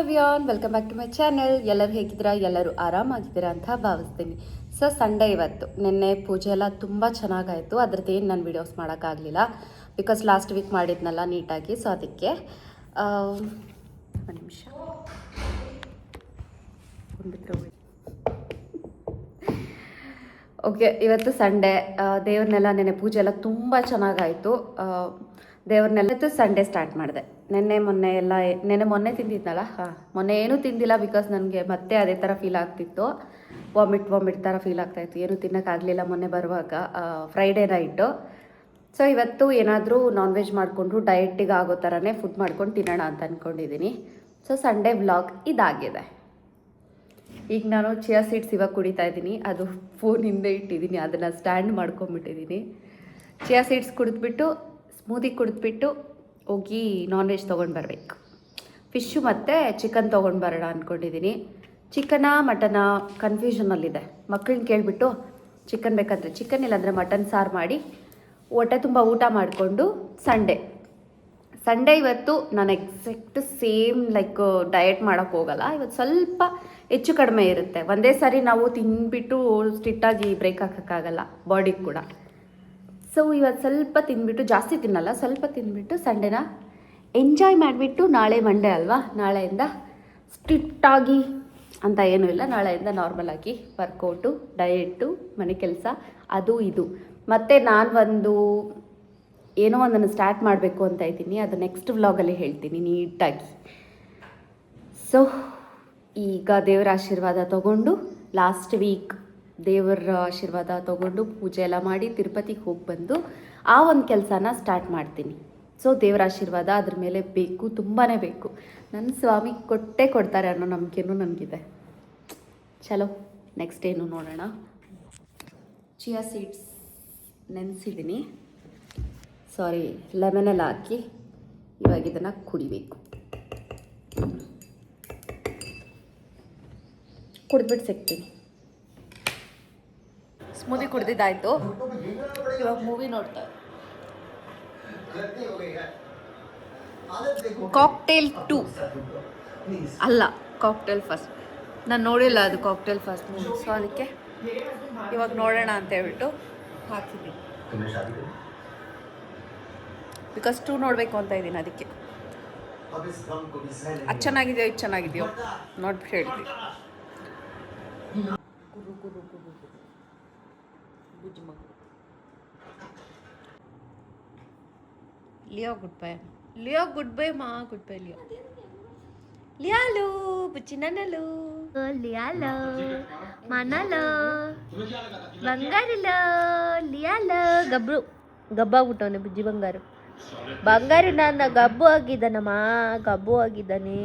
ಎವ್ರಿಯಾನ್ welcome back to my channel. ಎಲ್ಲರೂ ಹೇಗಿದ್ದೀರಾ? ಎಲ್ಲರೂ ಆರಾಮಾಗಿದ್ದೀರಾ ಅಂತ ಭಾವಿಸ್ತೀನಿ. ಸೊ ಸಂಡೇ ಇವತ್ತು. ನಿನ್ನೆ ಪೂಜೆ ಎಲ್ಲ ತುಂಬ ಚೆನ್ನಾಗಾಯಿತು. ಅದ್ರದ್ದು ಏನು ನಾನು ವೀಡಿಯೋಸ್ ಮಾಡೋಕ್ಕಾಗಲಿಲ್ಲ ಬಿಕಾಸ್ ಲಾಸ್ಟ್ ವೀಕ್ ಮಾಡಿದ್ನಲ್ಲ ನೀಟಾಗಿ. ಸೊ ಅದಕ್ಕೆ ಒಂದು ನಿಮಿಷ ಓಕೆ. ಇವತ್ತು ಸಂಡೇ. ದೇವ್ರನ್ನೆಲ್ಲ ನೆನೆ ಪೂಜೆ ಎಲ್ಲ ತುಂಬ ಚೆನ್ನಾಗಾಯಿತು. ದೇವ್ರನ್ನೆಲ್ಲ ಸಂಡೇ ಸ್ಟಾರ್ಟ್ ಮಾಡಿದೆ. ಮೊನ್ನೆ ತಿಂದಿದ್ನಲ್ಲ. ಮೊನ್ನೆ ಏನೂ ತಿಂದಿಲ್ಲ ಬಿಕಾಸ್ ನನಗೆ ಮತ್ತೆ ಅದೇ ಥರ ಫೀಲ್ ಆಗ್ತಿತ್ತು. ವಾಮಿಟ್ ಥರ ಫೀಲ್ ಆಗ್ತಾಯಿತ್ತು. ಏನೂ ತಿನ್ನೋಕ್ಕಾಗಲಿಲ್ಲ ಮೊನ್ನೆ ಬರುವಾಗ, ಫ್ರೈಡೇ ನೈಟು. ಸೊ ಇವತ್ತು ಏನಾದರೂ ನಾನ್ ವೆಜ್ ಮಾಡಿಕೊಂಡು ಡಯಟಿಗೆ ಆಗೋ ಥರನೇ ಫುಡ್ ಮಾಡ್ಕೊಂಡು ತಿನ್ನೋಣ ಅಂತ ಅಂದ್ಕೊಂಡಿದ್ದೀನಿ. ಸೊ ಸಂಡೇ ವ್ಲಾಗ್ ಇದಾಗಿದೆ. ಈಗ ನಾನು ಚಿಯಾ ಸೀಡ್ಸ್ ಇವಾಗ ಕುಡಿತಾ ಇದ್ದೀನಿ. ಅದು ಫೋನ್ ಹಿಂದೆ ಇಟ್ಟಿದ್ದೀನಿ, ಅದನ್ನು ಸ್ಟ್ಯಾಂಡ್ ಮಾಡ್ಕೊಂಬಿಟ್ಟಿದ್ದೀನಿ. ಚಿಯಾ ಸೀಡ್ಸ್ ಕುಡಿದ್ಬಿಟ್ಟು ಸ್ಮೂದಿ ಕುಡಿದ್ಬಿಟ್ಟು ಹೋಗಿ ನಾನ್ ವೆಜ್ ತೊಗೊಂಡು ಬರಬೇಕು. ಫಿಶ್ಶು ಮತ್ತು ಚಿಕನ್ ತೊಗೊಂಡು ಬರೋಣ ಅಂದ್ಕೊಂಡಿದ್ದೀನಿ. ಚಿಕನಾ ಮಟನಾ ಕನ್ಫ್ಯೂಷನಲ್ಲಿದೆ. ಮಕ್ಕಳನ್ನ ಕೇಳಿಬಿಟ್ಟು ಚಿಕನ್ ಬೇಕಾದರೆ ಚಿಕನ್, ಇಲ್ಲಾಂದರೆ ಮಟನ್ ಸಾರು ಮಾಡಿ ಹೊಟ್ಟೆ ತುಂಬ ಊಟ ಮಾಡಿಕೊಂಡು ಸಂಡೇ ಇವತ್ತು ನಾನು ಎಕ್ಸಾಕ್ಟ್ ಸೇಮ್ ಲೈಕ್ ಡಯಟ್ ಮಾಡೋಕ್ಕೆ ಹೋಗಲ್ಲ. ಇವತ್ತು ಸ್ವಲ್ಪ ಹೆಚ್ಚು ಕಡಿಮೆ ಇರುತ್ತೆ. ಒಂದೇ ಸಾರಿ ನಾವು ತಿಂದ್ಬಿಟ್ಟು ಸ್ಟ್ರಿಕ್ಟಾಗಿ ಬ್ರೇಕ್ ಹಾಕೋಕ್ಕಾಗಲ್ಲ ಬಾಡಿಗೆ ಕೂಡ. ಸೊ ಇವತ್ತು ಸ್ವಲ್ಪ ತಿಂದ್ಬಿಟ್ಟು, ಜಾಸ್ತಿ ತಿನ್ನಲ್ಲ, ಸ್ವಲ್ಪ ತಿಂದ್ಬಿಟ್ಟು ಸಂಡೇನ ಎಂಜಾಯ್ ಮಾಡಿಬಿಟ್ಟು ನಾಳೆ ಮಂಡೇ ಅಲ್ವಾ, ನಾಳೆಯಿಂದ ಸ್ಟ್ರಿಕ್ಟಾಗಿ ಅಂತ ಏನೂ ಇಲ್ಲ. ನಾಳೆಯಿಂದ ನಾರ್ಮಲಾಗಿ ವರ್ಕೌಟು, ಡಯೆಟ್ಟು, ಮನೆ ಕೆಲಸ, ಅದು ಇದು. ಮತ್ತು ನಾನು ಏನೋ ಒಂದನ್ನು ಸ್ಟಾರ್ಟ್ ಮಾಡಬೇಕು ಅಂತ ಇದ್ದೀನಿ. ಅದು ನೆಕ್ಸ್ಟ್ ವ್ಲಾಗಲ್ಲಿ ಹೇಳ್ತೀನಿ ನೀಟಾಗಿ. ಸೊ ಈಗ ದೇವರ ಆಶೀರ್ವಾದ ತೊಗೊಂಡು, ಲಾಸ್ಟ್ ವೀಕ್ ದೇವರ ಆಶೀರ್ವಾದ ತೊಗೊಂಡು ಪೂಜೆ ಎಲ್ಲ ಮಾಡಿ ತಿರುಪತಿಗೆ ಹೋಗಿ ಬಂದು ಆ ಒಂದು ಕೆಲಸನ ಸ್ಟಾರ್ಟ್ ಮಾಡ್ತೀನಿ. ಸೊ ದೇವರ ಆಶೀರ್ವಾದ ಅದ್ರ ಮೇಲೆ ಬೇಕು, ತುಂಬಾ ಬೇಕು. ನನ್ನ ಸ್ವಾಮಿ ಕೊಡ್ತಾರೆ ಅನ್ನೋ ನಂಬಿಕೆನೂ ನನಗಿದೆ. ಚಲೋ ನೆಕ್ಸ್ಟ್ ಏನು ನೋಡೋಣ. ಚಿಯಾ ಸೀಡ್ಸ್ ನೆನೆಸಿದ್ದೀನಿ, ಲೆಮನೆಲ್ಲ ಹಾಕಿ ಇವಾಗ ಇದನ್ನು ಕುಡಿಬೇಕು. ಕುಡಿದ್ಬಿಟ್ಟು ಸಿಗ್ತೀನಿ. ಸ್ಮೂದಿ ಕುಡ್ದಿದ್ದಾಯಿತು. ಇವಾಗ ಮೂವಿ ನೋಡ್ತಾ ಕಾಕ್ಟೇಲ್ 2 ಅಲ್ಲ, ಕಾಕ್ಟೇಲ್ ಫಸ್ಟ್. ನಾನು ನೋಡಿಲ್ಲ ಅದು ಕಾಕ್ಟೇಲ್ ಫಸ್ಟ್ ಮೂವಿ. ಸೊ ಅದಕ್ಕೆ ಇವಾಗ ನೋಡೋಣ ಅಂತ ಹೇಳ್ಬಿಟ್ಟು ಹಾಕಿದ್ದೀನಿ. ಬಿಕಾಸ್ 2 ನೋಡಬೇಕು ಅಂತ ಇದ್ದೀನಿ. ಅದಕ್ಕೆ ಅದು ಚೆನ್ನಾಗಿದೆಯೋ ಇದು ಚೆನ್ನಾಗಿದೆಯೋ ನೋಡ್ಬಿಟ್ಟು ಹೇಳ್ತೀನಿ. ಲಿಯೋ ಗುಡ್ ಬೈ ಮಾ, ಗುಡ್ ಬೈ ಲಿಯಾಲು ಬುಚ್ಚಿ ನನ್ನಲು ಲಿಯಾಲು ಮನಲು ಬಂಗಾರಿಲ ಲಿಯಾಲ ಗಬ್ಬಾಗ್ಬಿಟ್ಟವನೆ ಬುಜ್ಜಿ ಬಂಗಾರಿ. ನನ್ನ ಗಬ್ಬು ಆಗಿದ್ದಾನಮ್ಮ, ಗಬ್ಬು ಆಗಿದ್ದಾನೆ.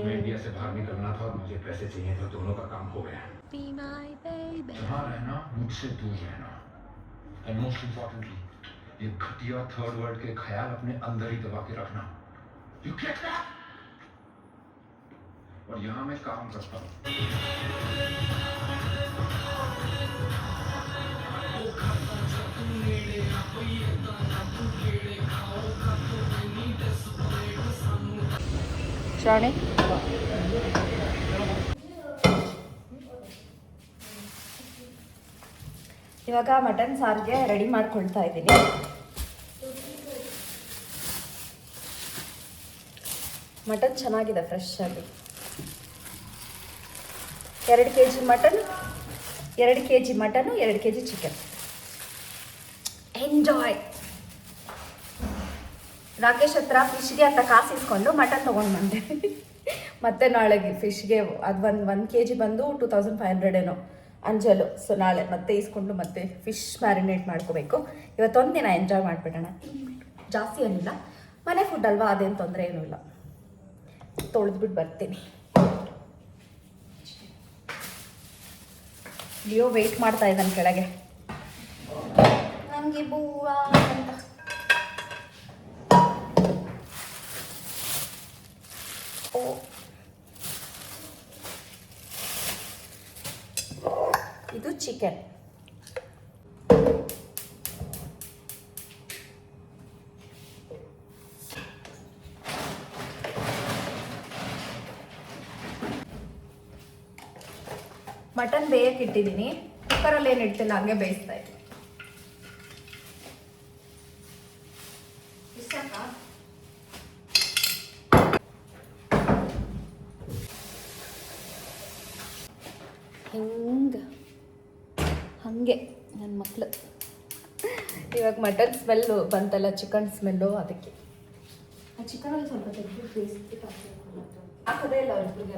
Be my baby. जहाँ रहना मुझसे दूर रहना, and most importantly, ये घटिया थर्ड वर्ल्ड के ख्याल अपने अंदर ही दबा के रखना. You get that? और यहाँ मैं काम करता हूँ. ಶ್ರಾವಣಿ, ಇವಾಗ ಮಟನ್ ಸಾರಿಗೆ ರೆಡಿ ಮಾಡ್ಕೊಳ್ತಾ ಇದ್ದೀನಿ. ಮಟನ್ ಚೆನ್ನಾಗಿದೆ, ಫ್ರೆಶ್ ಆಗಿ. 2 kg mutton, 2 kg mutton, 2 kg chicken. Enjoy. Rakesh ಹತ್ರ ಫಿಶ್ಗೆ ಅಂತ ಕಾಸು ಇಸ್ಕೊಂಡು ಮಟನ್ ತೊಗೊಂಡು ಬಂದೆ. ಮತ್ತೆ ನಾಳೆಗೆ ಫಿಶ್ಗೆ ಅದು ಒಂದು kg ಬಂದು 2500 ಏನೋ ಅಂಜಲು. ಸೊ ನಾಳೆ ಮತ್ತೆ ಇಸ್ಕೊಂಡು ಮತ್ತೆ ಫಿಶ್ ಮ್ಯಾರಿನೇಟ್ ಮಾಡ್ಕೋಬೇಕು. ಇವತ್ತೊಂದು ದಿನ ಎಂಜಾಯ್ ಮಾಡಿಬಿಡೋಣ. ಜಾಸ್ತಿ ಏನಿಲ್ಲ, ಮನೆ ಫುಡ್ ಅಲ್ವಾ, ಅದೇನು ತೊಂದರೆ ಏನೂ ಇಲ್ಲ. ತೊಳೆದ್ಬಿಟ್ಟು ಬರ್ತೀನಿ. ಲಿಯೋ ವೆಯ್ಟ್ ಮಾಡ್ತಾ ಇದ್ದಾನೆ ಕೆಳಗೆ, ನನಗೆ ಬೂವ ಅಂತ. ಇದು ಚಿಕನ್. ಮಟನ್ ಬೇಯಕ್ಕೆ ಇಟ್ಟಿದ್ದೀನಿ. ಕುಕ್ಕರಲ್ಲಿ ಏನು ಇಡ್ತಿಲ್ಲ, ಹಂಗೆ ಬೇಯಿಸ್ತಾ ಇದ್ದೀನಿ. ಹಾಗೆ ನನ್ನ ಮಕ್ಕಳು ಇವಾಗ ಮಟನ್ ಸ್ಮೆಲ್ಲು ಬಂತಲ್ಲ, ಚಿಕನ್ ಸ್ಮೆಲ್ಲು, ಅದಕ್ಕೆ ಆ ಚಿಕನಲ್ಲಿ ಸ್ವಲ್ಪ ತೆಗೆದು ಬೇಯಿಸ್ಬಿಟ್ಟು ಹಾಕೋದೇ ಇಲ್ಲ ಅವ್ರಿಬ್ರಿಗೆ.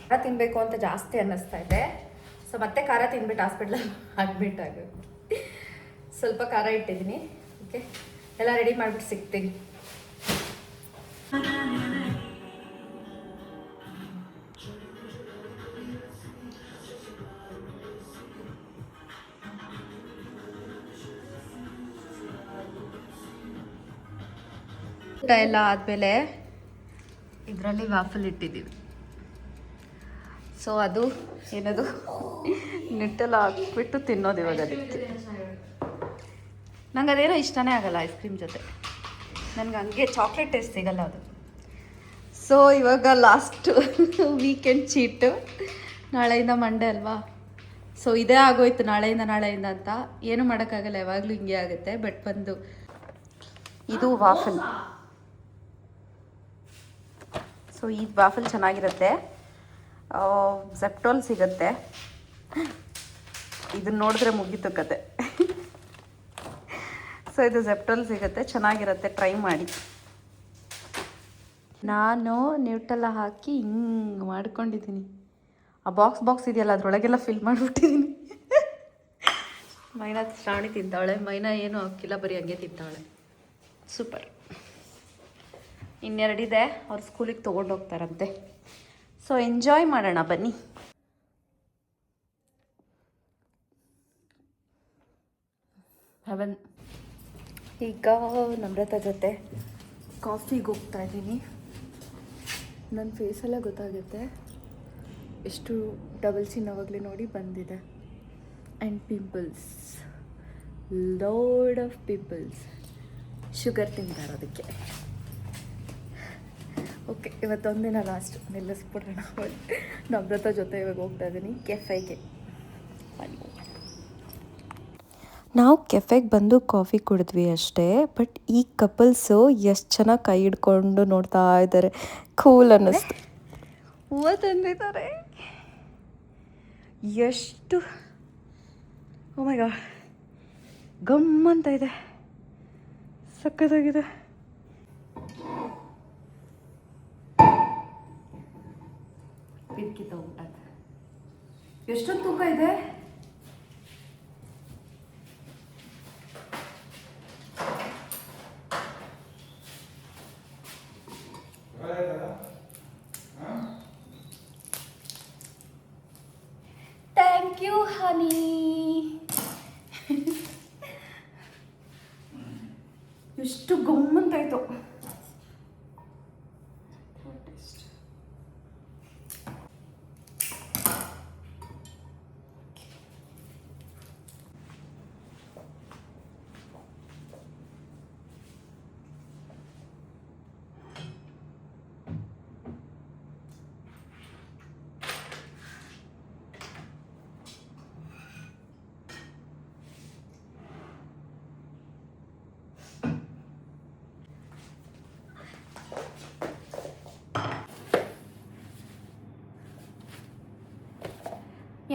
ಖಾರ ತಿನ್ನಬೇಕು ಅಂತ ಜಾಸ್ತಿ ಅನ್ನಿಸ್ತಾ ಇದೆ. ಸೊ ಮತ್ತೆ ಖಾರ ತಿನ್ಬಿಟ್ಟು ಹಾಸ್ಪಿಟ್ಲಲ್ಲಿ ಆಗ್ಬಿಟ್ಟಾಗ ಸ್ವಲ್ಪ ಖಾರ ಇಟ್ಟಿದ್ದೀನಿ. ಓಕೆ, ಎಲ್ಲ ರೆಡಿ ಮಾಡಿಬಿಟ್ಟು ಸಿಗ್ತೀನಿ. ಊಟ ಎಲ್ಲ ಆದಮೇಲೆ ಇದರಲ್ಲಿ ವಾಫಲ್ ಇಟ್ಟಿದ್ದೀವಿ. ಸೊ ಅದು ಏನದು ನೆಟ್ಟೆಲ್ಲ ಹಾಕ್ಬಿಟ್ಟು ತಿನ್ನೋದು ಇವಾಗ. ಅದಕ್ಕೆ ನಂಗೆ ಅದೇನೋ ಇಷ್ಟನೇ ಆಗಲ್ಲ ಐಸ್ ಕ್ರೀಮ್ ಜೊತೆ. ನನಗೆ ಹಂಗೆ ಚಾಕ್ಲೇಟ್ ಟೇಸ್ಟ್ ಸಿಗಲ್ಲ ಅದು. ಸೊ ಇವಾಗ ಲಾಸ್ಟ್ ವೀಕೆಂಡ್ ಚೀಟು. ನಾಳೆಯಿಂದ ಮಂಡೇ ಅಲ್ವಾ, ಸೊ ಇದೇ ಆಗೋಯ್ತು ನಾಳೆಯಿಂದ ಅಂತ. ಏನೂ ಮಾಡೋಕ್ಕಾಗಲ್ಲ, ಯಾವಾಗಲೂ ಹಿಂಗೆ ಆಗುತ್ತೆ. ಬಟ್ ಬಂದು ಇದು ವಾಫಲ್. ಸೊ ಈ ವಾಫಲ್ ಚೆನ್ನಾಗಿರುತ್ತೆ. ಝೆಪ್ಟೋಲ್ ಸಿಗುತ್ತೆ. ಇದನ್ನ ನೋಡಿದ್ರೆ ಮುಗೀತು ಕತೆ. ಸೊ ಇದು ಝೆಪ್ಟೋಲ್ ಸಿಗುತ್ತೆ, ಚೆನ್ನಾಗಿರುತ್ತೆ, ಟ್ರೈ ಮಾಡಿ. ನಾನು ನ್ಯೂಟೆಲ್ಲ ಹಾಕಿ ಹಿಂಗೆ ಮಾಡ್ಕೊಂಡಿದ್ದೀನಿ. ಆ ಬಾಕ್ಸ್ ಇದೆಯಲ್ಲ, ಅದರೊಳಗೆಲ್ಲ ಫಿಲ್ ಮಾಡಿಬಿಟ್ಟಿದ್ದೀನಿ. ಮೈನಾ ಶ್ರಾವಣಿ ತಿಂತಾವಳೆ. ಮೈನಾ ಏನೂ ಹಾಕಿಲ್ಲ, ಬರೀ ಹಂಗೆ ತಿಂತಾವಳೆ. ಸೂಪರ್. ಇನ್ನೆರಡಿದೆ, ಅವ್ರು ಸ್ಕೂಲಿಗೆ ತೊಗೊಂಡೋಗ್ತಾರಂತೆ. ಸೊ ಎಂಜಾಯ್ ಮಾಡೋಣ ಬನ್ನಿ. ಹೆವನ್. ಈಗ ನಮ್ರತ ಜೊತೆ ಕಾಫಿಗೆ ಹೋಗ್ತಾ ಇದ್ದೀನಿ. ನನ್ನ ಫೇಸೆಲ್ಲ ಗೊತ್ತಾಗುತ್ತೆ ಎಷ್ಟು ಡಬಲ್ ಚಿನ್ ಅವಾಗಲೇ ನೋಡಿ ಬಂದಿದೆ. And pimples, load of pimples. Sugar ತಿಂತಾರೆ ಅದಕ್ಕೆ. ಓಕೆ, ಇವತ್ತೊಂದಿನ ಲಾಸ್ಟ್, ನಿಲ್ಲಿಸ್ಬಿಡೋಣ. ನಮ್ರತ ಜೊತೆ ಇವಾಗ ಹೋಗ್ತಾ ಇದ್ದೀನಿ ಕೆಫೆಗೆ. ನಾವು ಕೆಫೆಗೆ ಬಂದು ಕಾಫಿ ಕುಡಿದ್ವಿ ಅಷ್ಟೇ. ಬಟ್ ಈ ಕಪಲ್ಸು ಎಷ್ಟು ಚೆನ್ನಾಗಿ ಕೈ ಹಿಡ್ಕೊಂಡು ನೋಡ್ತಾ ಇದ್ದಾರೆ. ಕೂಲ್ ಅನ್ನಿಸ್ತು. ಹೂವು ತಂದಿದ್ದಾರೆ. ಎಷ್ಟು ಓ ಮೈ ಗಾಡ್, ಗಮ್ಮಂತ ಇದೆ, ಸಕ್ಕತ್ತಾಗಿದೆ. ಬಿಡ್ಕಿತ ಊಟ ಎಷ್ಟೊಂದು ತೂಕ ಇದೆ. ಥ್ಯಾಂಕ್ ಯು ಹನಿ. ಎಷ್ಟು ಗಮ್ಮಂತಾಯ್ತು.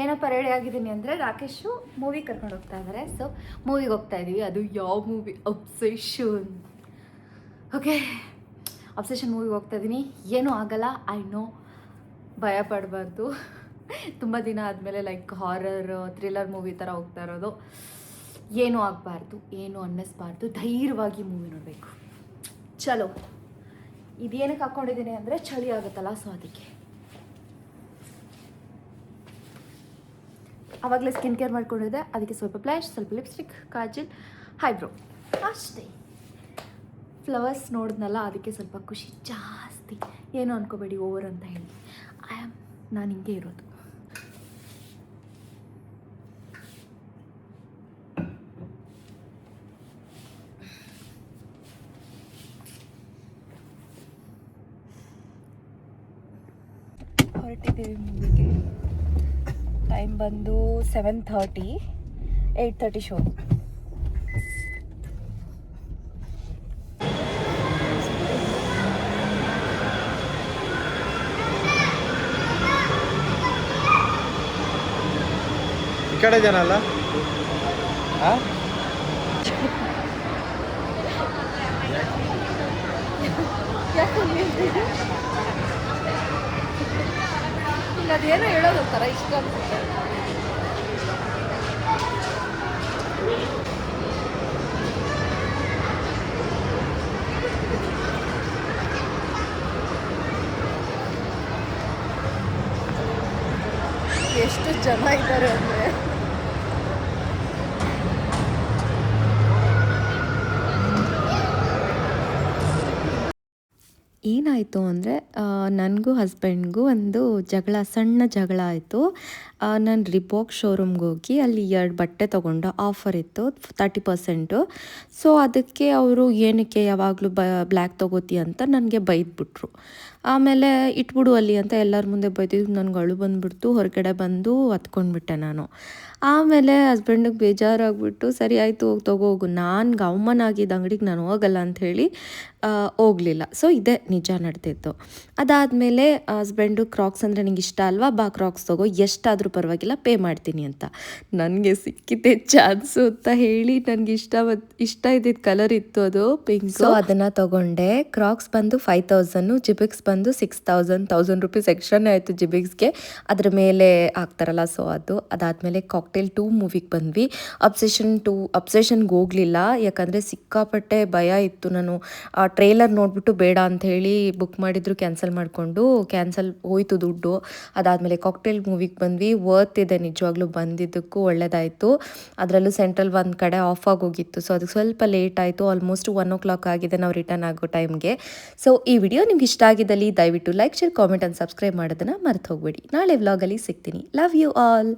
ಏನಪ್ಪ ರೆಡಿ ಆಗಿದ್ದೀನಿ ಅಂದರೆ, ರಾಕೇಶು ಮೂವಿ ಕರ್ಕೊಂಡು ಹೋಗ್ತಾ ಇದ್ದಾರೆ. ಸೊ ಮೂವಿಗೆ ಹೋಗ್ತಾ ಇದ್ದೀವಿ. ಅದು ಯಾವ ಮೂವಿ? ಅಬ್ಸೆಷನ್. ಓಕೆ, ಅಬ್ಸೆಷನ್ ಮೂವಿಗೆ ಹೋಗ್ತಾ ಇದ್ದೀನಿ. ಏನೂ ಆಗಲ್ಲ, ಐ ನೋ. ಭಯ ಪಡಬಾರ್ದು. ತುಂಬ ದಿನ ಆದಮೇಲೆ ಲೈಕ್ ಹಾರರ್ ಥ್ರಿಲ್ಲರ್ ಮೂವಿ ಥರ ಹೋಗ್ತಾ ಇರೋದು. ಏನೂ ಆಗಬಾರ್ದು, ಏನೂ ಅನ್ನಿಸ್ಬಾರ್ದು, ಧೈರ್ಯವಾಗಿ ಮೂವಿ ನೋಡಬೇಕು. ಚಲೋ. ಇದೇನಕ್ಕೆ ಹಾಕ್ಕೊಂಡಿದ್ದೀನಿ ಅಂದರೆ ಚಳಿ ಆಗುತ್ತಲ್ಲ, ಸೊ ಅದಕ್ಕೆ. ಆವಾಗಲೇ ಸ್ಕಿನ್ ಕೇರ್ ಮಾಡ್ಕೊಂಡಿದ್ದೆ, ಅದಕ್ಕೆ ಸ್ವಲ್ಪ ಬ್ಲಷ್, ಸ್ವಲ್ಪ ಲಿಪ್ಸ್ಟಿಕ್, ಕಾಜಲ್, ಹೈಬ್ರೋ ಅಷ್ಟೇ. ಫ್ಲವರ್ಸ್ ನೋಡಿದ್ನಲ್ಲ, ಅದಕ್ಕೆ ಸ್ವಲ್ಪ ಖುಷಿ ಜಾಸ್ತಿ. ಏನು ಅನ್ಕೋಬೇಡಿ ಓವರ್ ಅಂತ ಹೇಳಿ. ನಾನು ಹಿಂಗೆ ಇರೋದು. ಹೊರಟಿದ್ದೀವಿ ಮೂವಿಗೆ. ಟೈಮ್ ಬಂದು 7:30, 8:30 ಶೋ. ಈ ಕಡೆ ಜನ ಅಲ್ಲ ಅದೇನೋ ಹೇಳೋದು ಒಂಥರ ಇಷ್ಟ ಅನ್ಸುತ್ತೆ. ಎಷ್ಟು ಜನ ಇದ್ದಾರೆ ಅಂದರೆ ಏನಾಯಿತು ಅಂದರೆ ನನಗೂ ಹಸ್ಬೆಂಡ್ಗೂ ಒಂದು ಸಣ್ಣ ಜಗಳ ಆಯಿತು. ನಾನು ರಿಬಾಕ್ ಶೋರೂಮ್ಗೆ ಹೋಗಿ ಅಲ್ಲಿ 2 ಬಟ್ಟೆ ತೊಗೊಂಡು ಆಫರ್ ಇತ್ತು 30%. ಸೊ ಅದಕ್ಕೆ ಅವರು ಏನಕ್ಕೆ ಯಾವಾಗಲೂ ಬ್ಲ್ಯಾಕ್ ತೊಗೋತೀಯ ಅಂತ ನನಗೆ ಬೈದ್ಬಿಟ್ರು. ಆಮೇಲೆ ಇಟ್ಬಿಡು ಅಲ್ಲಿ ಅಂತ ಎಲ್ಲರ ಮುಂದೆ ಬೈದಿದ್ದು ನನಗೆ ಅಳು ಬಂದುಬಿಡ್ತು. ಹೊರಗಡೆ ಬಂದು ಹತ್ಕೊಂಡ್ಬಿಟ್ಟೆ ನಾನು. ಆಮೇಲೆ ಹಸ್ಬೆಂಡಿಗೆ ಬೇಜಾರಾಗ್ಬಿಟ್ಟು ಸರಿ ಆಯಿತು ಹೋಗಿ ಹೋಗು, ನಾನು ಅವಮಾನ ಆಗಿದ್ದ ಅಂಗಡಿಗೆ ನಾನು ಹೋಗಲ್ಲ ಅಂಥೇಳಿ ಹೋಗಲಿಲ್ಲ. ಸೊ ಇದೇ ನಿಜ ನಡೆದಿತ್ತು. ಅದಾದಮೇಲೆ ಹಸ್ಬೆಂಡು ಕ್ರಾಕ್ಸ್ ಅಂದರೆ ನಿಂಗೆ ಇಷ್ಟ ಅಲ್ವಾ, ಬಾ ಕ್ರಾಕ್ಸ್ ತೊಗೋ, ಎಷ್ಟಾದರೂ ಪರವಾಗಿಲ್ಲ ಪೇ ಮಾಡ್ತೀನಿ ಅಂತ. ನನಗೆ ಸಿಕ್ಕಿದ್ದೆ ಚಾನ್ಸು ಅಂತ ಹೇಳಿ ನನಗೆ ಇಷ್ಟ ಇದ್ದಿದ್ದು ಕಲರ್ ಇತ್ತು, ಅದು ಪಿಂಕ್. ಸೊ ಅದನ್ನು ತೊಗೊಂಡೆ. ಕ್ರಾಕ್ಸ್ ಬಂದು 5000, ಜಿಬಿಕ್ಸ್ ಬಂದು 6000, 1000 ರುಪೀಸ್ ಎಕ್ಸ್ಟ್ರಾನೇ ಆಯಿತು ಜಿಬಿಕ್ಸ್ಗೆ, ಅದ್ರ ಮೇಲೆ ಹಾಕ್ತಾರಲ್ಲ. ಸೊ ಅದಾದಮೇಲೆ ಕಾಕ್ಟೇಲ್ 2 ಮೂವಿಗೆ ಬಂದ್ವಿ. ಅಬ್ಸೆಷನ್ಗೆ ಹೋಗಲಿಲ್ಲ, ಯಾಕಂದರೆ ಸಿಕ್ಕಾಪಟ್ಟೆ ಭಯ ಇತ್ತು. ನಾನು ಟ್ರೇಲರ್ ನೋಡಿಬಿಟ್ಟು ಬೇಡ ಅಂತ ಹೇಳಿ ಬುಕ್ ಮಾಡಿದ್ರು, ಕ್ಯಾನ್ಸಲ್ ಮಾಡಿಕೊಂಡು ಹೋಯ್ತು ದುಡ್ಡು. ಅದಾದಮೇಲೆ ಕಾಕ್ಟೇಲ್ ಮೂವಿಗೆ ಬಂದ್ವಿ. ವರ್ತ್ ಇದೆ ನಿಜವಾಗ್ಲೂ, ಬಂದಿದ್ದಕ್ಕೂ ಒಳ್ಳೆಯದಾಯಿತು. ಅದರಲ್ಲೂ ಸೆಂಟ್ರಲ್ ಒಂದು ಕಡೆ ಆಫ್ ಆಗೋಗಿತ್ತು. ಸೊ ಅದಕ್ಕೆ ಸ್ವಲ್ಪ ಲೇಟ್ ಆಯಿತು, ಆಲ್ಮೋಸ್ಟ್ 1 o'clock ಆಗಿದೆ ನಾವು ರಿಟರ್ನ್ ಆಗೋ ಟೈಮ್ಗೆ. ಸೊ ಈ ವಿಡಿಯೋ ನಿಮ್ಗೆ ಇಷ್ಟ ಆಗಿದ್ದಲ್ಲಿ ದಯವಿಟ್ಟು like, share, comment and subscribe ಮಾಡೋದನ್ನು ಮರೆತು ಹೋಗ್ಬೇಡಿ. ನಾಳೆ ವ್ಲಾಗಲ್ಲಿ ಸಿಗ್ತೀನಿ. Love you all.